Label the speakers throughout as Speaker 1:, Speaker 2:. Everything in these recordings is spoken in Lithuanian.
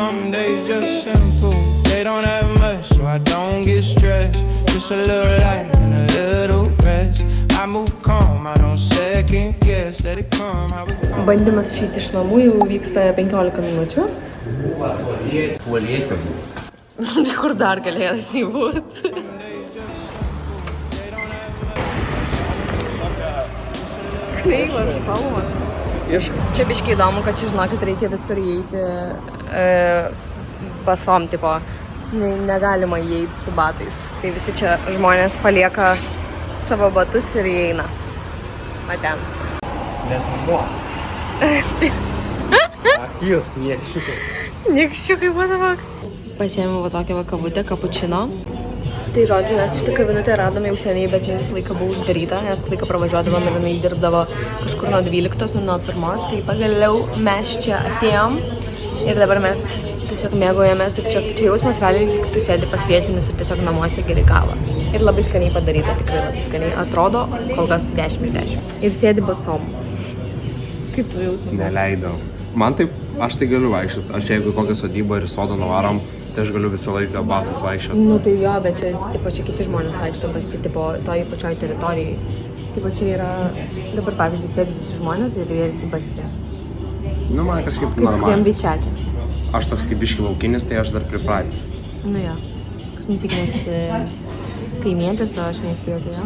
Speaker 1: Some days just simple, they don't have much, so I don't get stressed. Just a little light and a little rest. I move calm, I don't second guess, let it come how it comes.
Speaker 2: Bandymas išeiti iš namų jau vyksta 15 minučių.
Speaker 3: Tualetė buvo.
Speaker 2: Tai kur dar galėjusi būti? Kreivas spalvas. Čia biškai įdomu, kad čia, žinokit, reikia visur įeiti basom, tipo, negalima įeiti su batais. Tai visi čia žmonės palieka savo batus ir įeina. Va ten.
Speaker 3: Nesumuo. Akijos niekščiukai.
Speaker 2: Niekščiukai, what the fuck? Pasiėmėm va tokią kavutę, kapučino. Tai žodžiu, mes šitą kavinutę radome jau seniai, bet ne visą laiką buvo uždaryta. Mes visą laiką pravažiuodavom ir jinai dirbdavo kažkur nuo 12, nuo 1. Tai pagaliau mes čia atėjom ir dabar mes tiesiog mėgaujamės ir čia jausmas realiai, tik tu sėdi pas vietinius ir tiesiog namuose geri kavą. Ir labai skaniai padaryta, tikrai labai skaniai. Atrodo, kol kas 10 iš 10. Ir sėdi basom. Kaip tu jausmas?
Speaker 3: Neleidau. Man taip, aš tai galiu vaikščioti. Aš jeigu kokią sodybą ir sodą nuvarom, tai aš galiu visą laiką basas vaikščioti.
Speaker 2: Nu tai jo, bet čia, tipo, čia kiti žmonės vaikšto basi, tipo, toj pačioj teritorijai. Tipo, čia yra, dabar pavyzdžiui, sėdi visi žmonės ir jie visi basi.
Speaker 3: Nu, man kažkaip
Speaker 2: Kaip
Speaker 3: normaliai.
Speaker 2: jiem bičiakė.
Speaker 3: Aš toks kaip biški laukinis, tai aš dar pripratęs.
Speaker 2: Nu jo. Kas musikinės kaimietės, o aš miestė atėjo.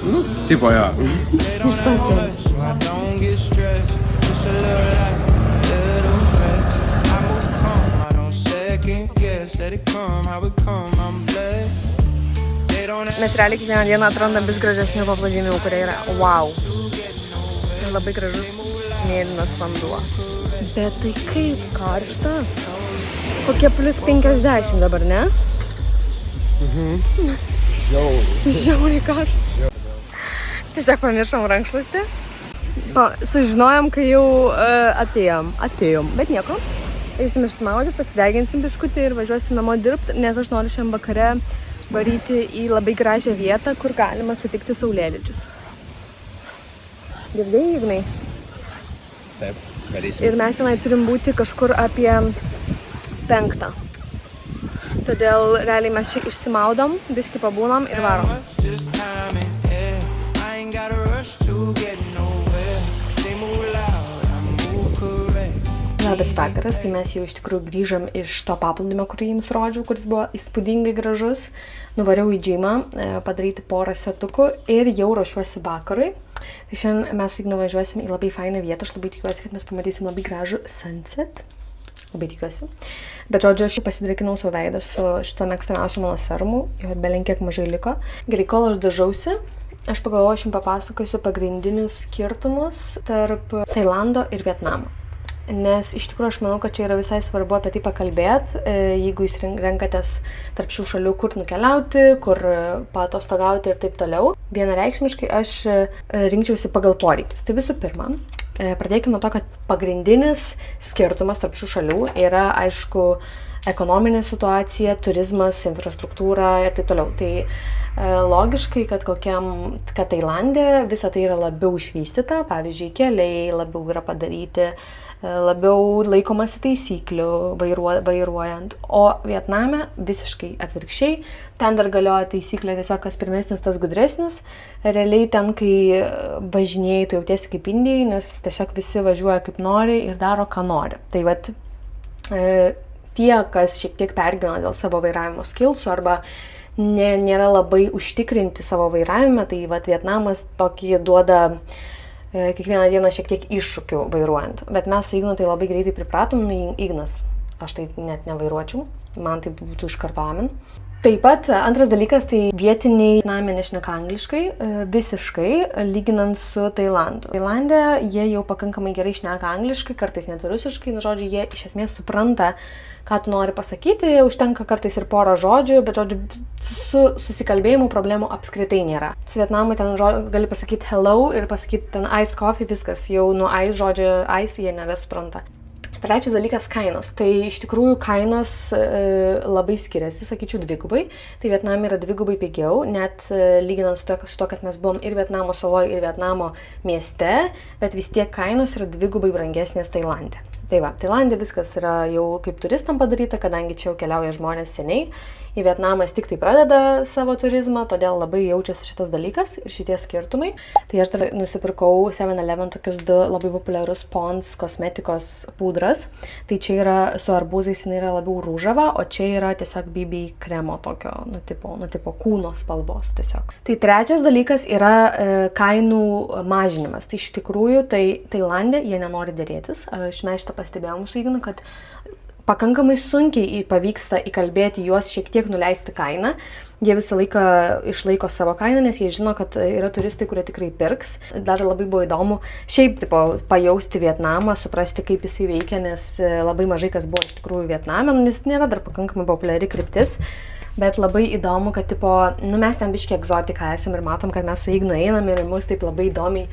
Speaker 3: Nu, tipo, jo.
Speaker 2: Iš to sėdi.
Speaker 1: So I don't get stressed, just a little light, a little rest. I move calm, I don't second guess, let it come how it come, I'm blessed. They don't have
Speaker 2: Mes realiai kiekvieną dieną atrandam vis gražesnių paplūdimių, kurie yra wow. Ir labai gražus mėlynas vanduo. Bet tai kaip karšta. Kokie plus 50 dabar, ne? Žiauriai karšta. Tiesiog pamiršom rankšluostį. Sužinojom, kai jau atėjom. Bet nieko. Eisim išsimaudyti, pasideginsim biškutį ir važiuosim namo dirbti, nes aš noriu šiandien vakare varyti į labai gražią vietą, kur galima sutikti saulėlydžius. Girdėjai, Ignai?
Speaker 3: Taip, darysim.
Speaker 2: Ir mes tenai turim būti kažkur apie 5. Todėl realiai mes čia išsimaudom, biškį pabūnam ir varom.
Speaker 1: just time and air. I ain't gotta rush to get nowhere. They move loud, I move correct.
Speaker 2: Labas vakaras, tai mes jau iš tikrųjų grįžom iš to paplūdimio, kurį jums rodžiau, kuris buvo įspūdingai gražus. Nuvariau į džimą, padaryti porą setukų ir jau ruošiuosi vakarui. Tai šiandien mes su Ignu važiuosim į labai fainą vietą, aš labai tikiuosi, kad mes pamatysim labai gražų sunset. Labai tikiuosi. Bet žodžiu, aš pasidrakinau savo veidą su šito mėgstamiausiu mano serumu, jo belenkiek mažai liko. Gerai, kol aš dažausi, aš pagalvoju, aš jums papasakosiu pagrindinius skirtumus tarp Tailando ir Vietnamo. Nes iš tikrųjų aš manau, kad čia yra visai svarbu apie tai pakalbėti, jeigu jūs renkatės tarp šių šalių, kur nukeliauti, kur paatostogauti ir taip toliau. Vienareikšmiškai aš rinkčiausi pagal poreikius. Tai visų pirma, pradėkime nuo to, kad pagrindinis skirtumas tarp šių šalių yra, aišku, ekonominė situacija, turizmas, infrastruktūra ir taip toliau. Tai logiškai, kad Tailande visa tai yra labiau išvystyta, pavyzdžiui, keliai labiau yra padaryti, labiau laikomasi taisyklių vairuojant, o Vietname visiškai atvirkščiai, ten dar galioja taisyklė tiesiog kas pirmesnis, tas gudresnis, realiai ten, kai važinėjai, tu jautiesi kaip Indijai, nes tiesiog visi važiuoja kaip nori ir daro, ką nori. Tai vat tie, kas šiek tiek pergyvena dėl savo vairavimo skilsų arba nėra labai užtikrinti savo vairavime, tai vat Vietnamas tokį duoda kiekvieną dieną šiek tiek iššūkių vairuojant. Bet mes su Ignu tai labai greitai pripratom, Ignas, aš tai net nevairuočiau, man tai būtų iš karto amen. Taip pat antras dalykas, tai vietiniai Vietname nešneka angliškai, visiškai, lyginant su Tailandu. Tailande jie jau pakankamai gerai šneka angliškai, kartais net rusiškai, žodžiu, jie iš esmės supranta, ką tu nori pasakyti, užtenka kartais ir porą žodžių, bet žodžiu, su susikalbėjimu problemų apskritai nėra. Su Vietnamu ten gali pasakyti hello ir pasakyti ten ice coffee, viskas, jau nuo ice žodžio ice jie nebesupranta. Trečias dalykas - kainos. Tai iš tikrųjų kainos labai skiriasi, sakyčiau, dvigubai. Tai Vietname yra dvigubai pigiau, net lyginant su to, kad mes buvom ir Vietnamo saloje, ir Vietnamo mieste, bet vis tiek kainos yra dvigubai brangesnės Tailande. Tai va, Tailandė viskas yra jau kaip turistam padaryta, kadangi čia jau keliauja žmonės seniai. Į Vietnamas tik tai pradeda savo turizmą, todėl labai jaučiasi šitas dalykas ir šitie skirtumai. Tai aš dar nusipirkau 7-Eleven tokius 2 labai populiarus Pond's kosmetikos pudras. Tai čia yra su arbūzais, jinai yra labiau rūžava, o čia yra tiesiog BB kremo tokio, nu tipo kūno spalvos tiesiog. Tai trečias dalykas yra kainų mažinimas. Tai iš tikrųjų, tai Tailande jie nenori dėrėtis. Aš mes šitą pastebėjau su Ignu, kad pakankamai sunkiai pavyksta įkalbėti juos šiek tiek nuleisti kainą. Jie visą laiką išlaiko savo kainą, nes jie žino, kad yra turistai, kurie tikrai pirks. Dar labai buvo įdomu šiaip pajausti Vietnamą, suprasti, kaip jisai veikia, nes labai mažai kas buvo iš tikrųjų Vietname, nes nėra dar pakankamai populiari kryptis. Bet labai įdomu, kad mes ten biški egzotika esam ir matom, kad mes su Ignu einam ir mus taip labai įdomiai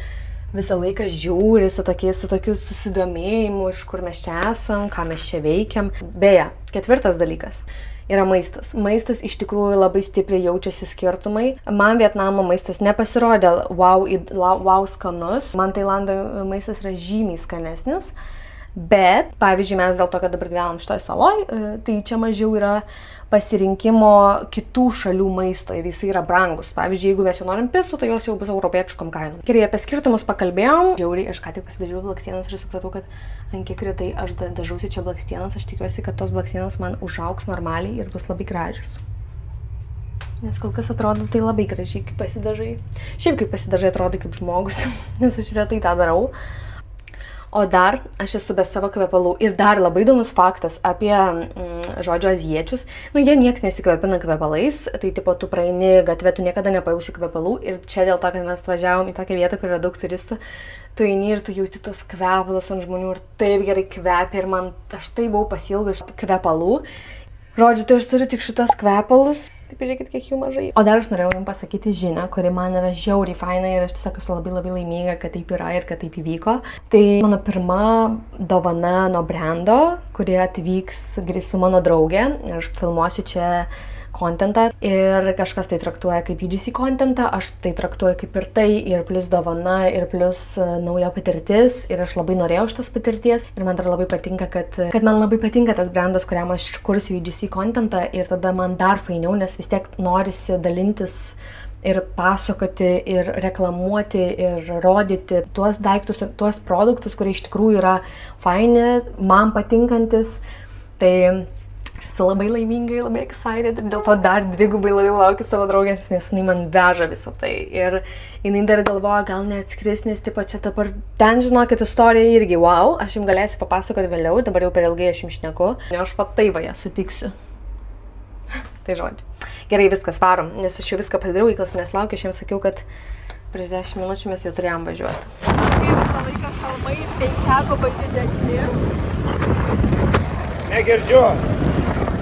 Speaker 2: visą laiką žiūri su tokiu susidomėjimu, iš kur mes čia esam, ką mes čia veikiam. Beje, 4 dalykas yra maistas. Maistas iš tikrųjų labai stipriai jaučiasi skirtumai. Man Vietnamo maistas nepasirodė wow skanus. Man Tailando maistas yra žymiai skanesnis. Bet, pavyzdžiui, mes dėl to, kad dabar gyvenam šitoj saloj, tai čia mažiau yra pasirinkimo kitų šalių maisto ir jisai yra brangus. Pavyzdžiui, jeigu mes jau norim picų, tai jos jau bus europietiškom kainom. Gerai, apie skirtumus pakalbėjom. Žiauriai, aš ką tik pasidažiau blakstienas ir supratau, kad ant kiek retai aš dažausi čia blakstienas. Aš tikiuosi, kad tos blakstienas man užaugs normaliai ir bus labai gražios. Nes kol kas atrodo tai labai gražiai, kaip pasidažai. Šiaip kaip pasidažai atrodo kaip žmogus, nes aš retai tą darau. O dar aš esu be savo kvepalų. Ir dar labai įdomus faktas apie, žodžiu, azijiečius. Jie nieks nesikvepina kvepalais, tai tu praeini gatvę, tu niekada nepajausi kvepalų. Ir čia dėl to, kad mes važiavom į tokią vietą, kur yra daug turistų, tu eini ir tu jauti tos kvepalus ant žmonių ir taip gerai kvepia. Ir aš taip buvau pasiilgus kvepalų. Žodžiu, tai aš turiu tik šitas kvepalus. Taip, žiūrėkit, kiek jų mažai. O dar aš norėjau jums pasakyti žinią, kuri man yra žiauriai faina ir aš tiesiog esu labai labai laiminga, kad taip yra ir kad taip įvyko. Tai mano pirma dovana nuo brando, kuri atvyks su mano draugė. Aš filmuosiu čia kontentą ir kažkas tai traktuoja kaip UGC kontentą, aš tai traktuoju kaip ir tai, ir plus dovana, ir plus nauja patirtis. Ir aš labai norėjau šitos patirties ir man dar labai patinka, kad man labai patinka tas brandas, kuriam aš kursiu UGC kontentą ir tada man dar fainiau, nes vis tiek norisi dalintis ir pasakoti, ir reklamuoti, ir rodyti tuos daiktus ir tuos produktus, kurie iš tikrųjų yra faini, man patinkantis. Tai aš esu labai laimingai, labai excited ir dėl to dar dvigubai labiau laukiu savo draugės, nes jinai man veža visą tai. Ir jinai dar galvoja, gal neatskris, nes tipo čia dabar ten, žinokit, istorija irgi wow, aš jums galėsiu papasakoti vėliau, dabar jau per ilgai aš jums šneku, aš pat tai va ją sutiksiu. Tai žodžiu. Gerai, viskas, varom, nes aš jau viską pasidariau, Iklas manęs laukia, aš jiems sakiau, kad prieš 10 minučių mes jau turėjom važiuoti.
Speaker 4: Kai visą laiką šalmai 5 didesni.
Speaker 3: Negirdžiu.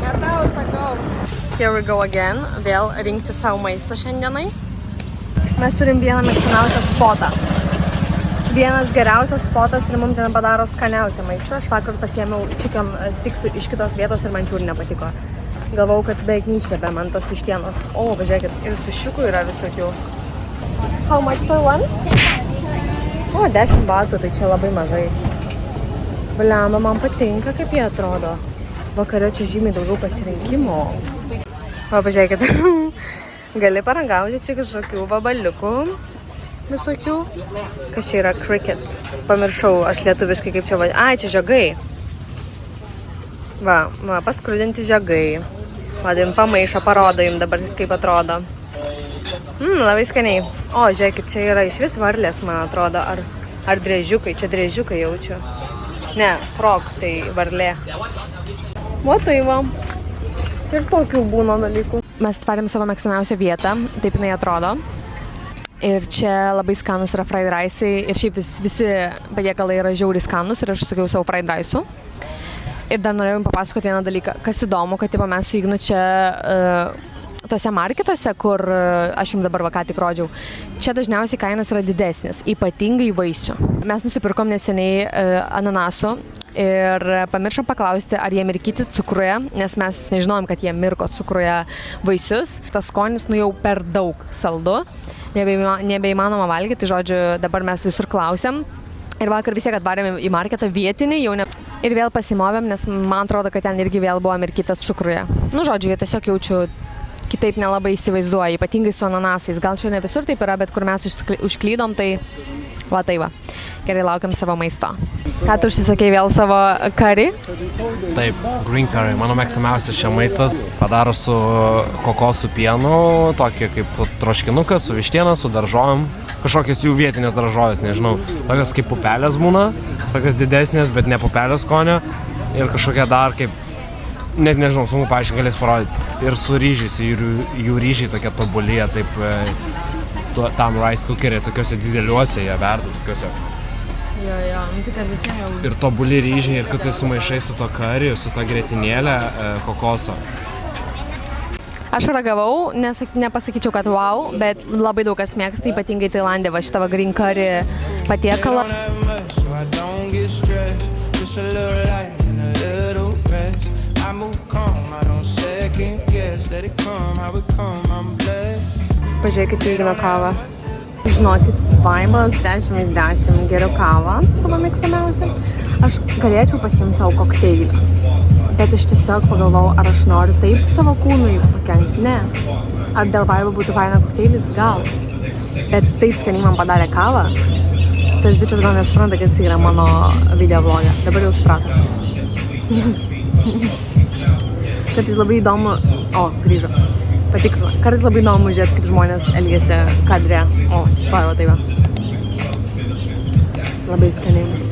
Speaker 4: Ne tau sakau.
Speaker 2: Here we go again, vėl rinkti savo maistą šiandienai. Mes turim vieną mėgstamiausią spotą. Vienas geriausias spotas ir mums ten padaro skaniausią maistą. Aš vakar pasiėmiau chicken sticks iš kitos vietos ir man čiūr nepatiko. Galvau, kad beveik neiškepė man tos vištienos. O, važiuokit, ir sušiukų yra visokių. How much for one? O, 10 batų, tai čia labai mažai. Bliamba, man patinka, kaip jie atrodo. Vakare čia žymiai daugiau pasirinkimo. O, pažiūrėkit, gali paragauti čia kažkokių vabaliukų visokių. Kas čia yra cricket? Pamiršau, aš lietuviškai kaip čia vadinu. Ai, čia žiogai. Va, paskrudinti žiogai. Vadim, pamaišą, parodo jums dabar, kaip atrodo. Labai skaniai. O, žiūrėkit, čia yra iš vis varlės, man atrodo. Ar driežiukai? Čia driežiukai jaučiu. Ne, frog, tai varlė. O tai va. Ir tokių būna dalykų. Mes atvarėm savo mėgstamiausią vietą, taip jinai atrodo. Ir čia labai skanus yra fried rice'ai. Ir šiaip visi patiekalai yra žiauriai skanus ir aš sakiau savo fried rice'ų. Ir dar norėjau jums papasakoti vieną dalyką. Kas įdomu, kad mes su Ignu čia tose marketuose, kur aš jums dabar ką tik rodžiau, čia dažniausiai kainos yra didesnės, ypatingai vaisių. Mes nusipirkom neseniai ananasų ir pamiršom paklausti, ar jie mirkyti cukruje, nes mes nežinojom, kad jie mirko cukruje vaisius. Tas skonis jau per daug saldu, nebeįmanoma valgyti, tai žodžiu, dabar mes visur klausiam. Ir vakar vis tiek atvarėm į marketą vietinį, jau Ir vėl pasimovėm, nes man atrodo, kad ten irgi vėl buvo mirkyta cukruje. Nu, žodžiu, jie tiesiog jaučiu kitaip nelabai įsivaizduoja, ypatingai su ananasais. Gal čia ne visur taip yra, bet kur mes užklydom, tai va tai va. Gerai, laukiam savo maisto. Ką tu užsisakei vėl savo karį?
Speaker 5: Taip, green curry, mano mėgstamiausias čia maistas. Padaro su kokosų pienu, tokį kaip troškinukas, su vištiena, su daržovėm. Kažkokios jų vietinės daržovės, nežinau. Tokios kaip pupelės būna, tokios didesnės, bet ne pupelės skonio. Ir kažkokia dar kaip, net nežinau, sunku paaiškinti, galės parodyti. Ir su ryžiais, jų ryžiai tokie tobulyje, taip tam rice cookerį, tokiuose dideliuose jie verda, tokiuose.
Speaker 2: Jo, nu tai kad visiems jau...
Speaker 5: Ir tobuli ryžiai, ir kad tai sumaišai su to kariu, su to grietinėlė kokoso.
Speaker 2: Aš ragavau, nepasakyčiau, kad wow, bet labai daug kas mėgsta, ypatingai Tailandė, va šitą green curry patiekalą. Pažiūrėkit, Igno kavą. Žinokit, vaibas 10/10, geriu kavą, savo mėgstamiausią. Aš galėčiau pasiimti savo kokteilį, bet aš tiesiog pagalvojau, ar aš noriu taip savo kūnui pakenkti, ne. Ar dėl vaibo būtų faina kokteilis, gal. Bet taip skaniai man padarė kavą, tas bičias gal nesupranta, kad jis yra mano video vlogė. Dabar jau suprato. Kartais labai įdomu, grįžo. Patikrino. Kartais labai įdomu žiūrėti, kaip žmonės elgiasi kadre. Stvaro, tai va. Labai skaniai.